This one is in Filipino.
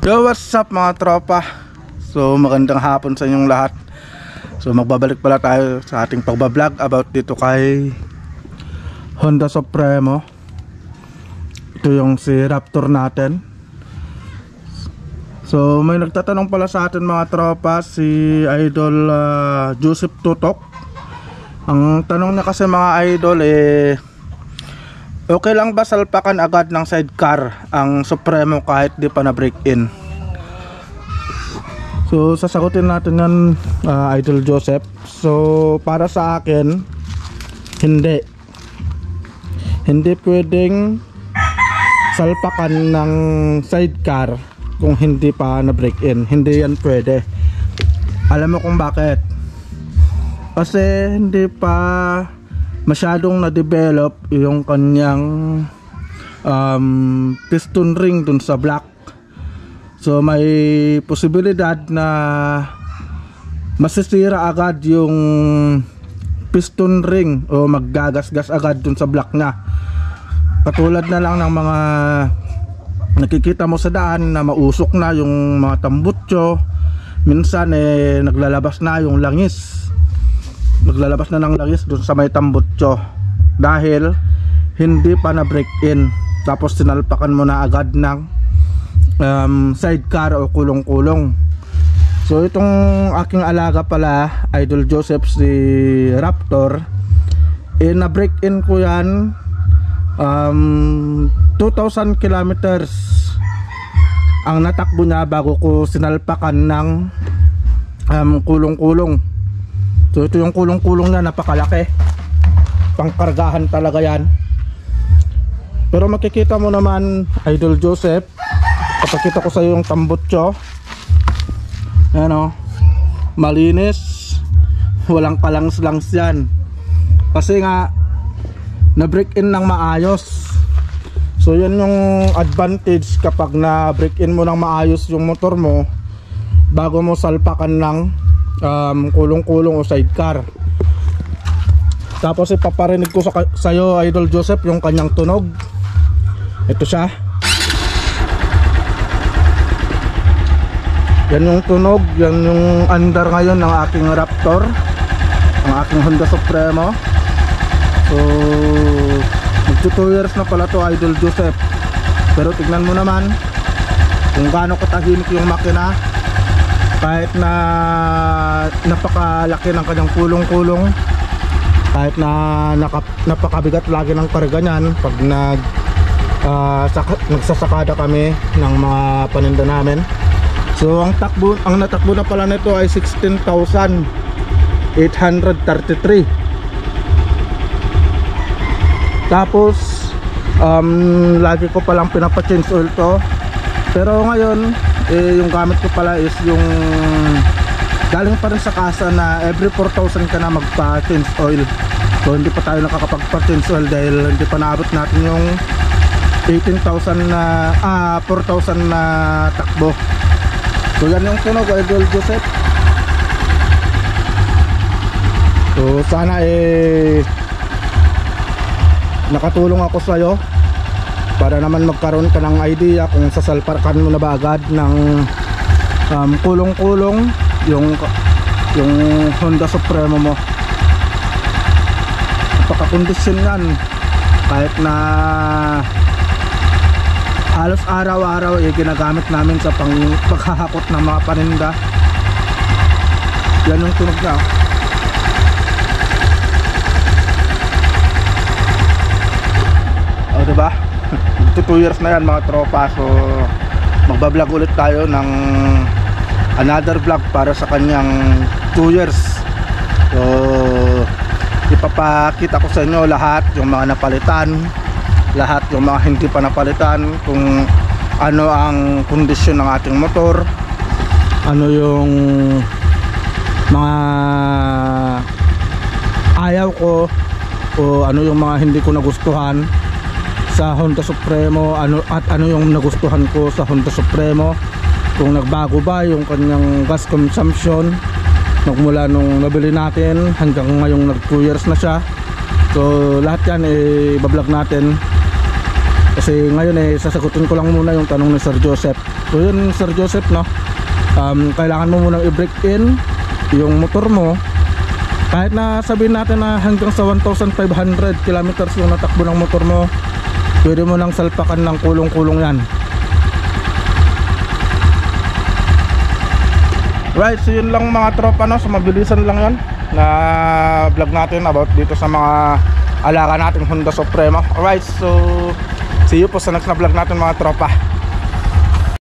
Yo, what's up mga tropa? So magandang hapon sa inyong lahat. So magbabalik pala tayo sa ating pagbablog about dito kay Honda Supremo. Ito yung si Raptor natin. So may nagtatanong pala sa atin mga tropa, si Idol Joseph Tutok. Ang tanong niya kasi mga idol okay lang ba salpakan agad ng sidecar ang Supremo kahit di pa na break in? So sasagutin natin yan, Idol Joseph. So para sa akin, hindi pwedeng salpakan ng sidecar kung hindi pa na break in. Hindi yan pwede. Alam mo kung bakit? Kasi hindi pa masyadong na-develop yung kanyang piston ring dun sa block. So may posibilidad na masisira agad yung piston ring o maggagasgas agad dun sa block niya. Katulad na lang ng mga nakikita mo sa daan na mausok na yung mga tambutso. Minsan naglalabas na yung langis. Naglalabas na ng langis dun sa may tambutso dahil hindi pa na break in, tapos sinalpakan mo na agad ng sidecar o kulong-kulong. So itong aking alaga pala, Idol Joseph, si Raptor, na break in ko yan 2,000 kilometers ang natakbo niya bago ko sinalpakan ng kulong-kulong. So ito yung kulong-kulong na napakalaki, pangkargahan talaga yan. Pero makikita mo naman, Idol Joseph, papakita ko sa iyo yung tambutso. Ayan o, malinis, walang kalangs-langs yan. Kasi nga na break in ng maayos. So yan yung advantage kapag na break in mo ng maayos yung motor mo bago mo salpakan ng kulong-kulong o sidecar. Tapos ipaparinig ko sa iyo, Idol Joseph, yung kanyang tunog. Ito siya. Yan yung tunog, yan yung under ngayon ng aking Raptor, ang aking Honda Supremo. So magto 2 years na pala to, Idol Joseph. Pero tignan mo naman kung gaano katahimik yung makina. Kahit na napakalaki ng kanyang kulong-kulong, kahit na napakabigat lagi ng karga niyan pag nagsasakada kami ng mga paninda namin. So ang natakbo na pala nito ay 16,833. Tapos lagi ko palang pinapa-change oil to. Pero ngayon yung gamit ko pala is yung galing pa rin sa kasa na every 4,000 ka na magpa-change oil. So hindi pa tayo nakakapagpa-change oil dahil hindi pa naabot natin yung 18,000 na 4,000 na takbo. So yan yung tunog, Idol Joseph. So sana nakatulong ako sa iyo para naman magkaroon ka ng idea kung sasalpakan mo na ba agad ng kulong-kulong yung Honda Supremo mo. Napakakondisyon yan, kahit na halos araw-araw ginagamit namin sa paghahakot ng mga paninda. Yan yung tunog niya. O diba? 2 years na yan mga tropa. So magbablog ulit tayo ng another vlog para sa kanyang 2 years. So ipapakita ko sa inyo lahat yung mga napalitan, lahat yung mga hindi pa napalitan, kung ano ang kondisyon ng ating motor, ano yung mga ayaw ko o ano yung mga hindi ko nagustuhan sa Honda Supremo, ano yung nagustuhan ko sa Honda Supremo, kung nagbago ba yung kanyang gas consumption magmula nung nabili natin hanggang ngayong nag 2 years na siya. So lahat yan ibablog natin Kasi ngayon sasagutin ko lang muna yung tanong ni Sir Joseph. So yun Sir Joseph, no, kailangan mo munang i-break in yung motor mo. Kahit na sabihin natin na hanggang sa 1,500 kilometers yung natakbo ng motor mo, pwede mo nang salpakan ng kulong-kulong yan. Right, so yun lang mga tropa, no? So mabilisan lang yan na vlog natin about dito sa mga alaga nating Honda Supremo. Alright, so see you po sa next na vlog natin mga tropa.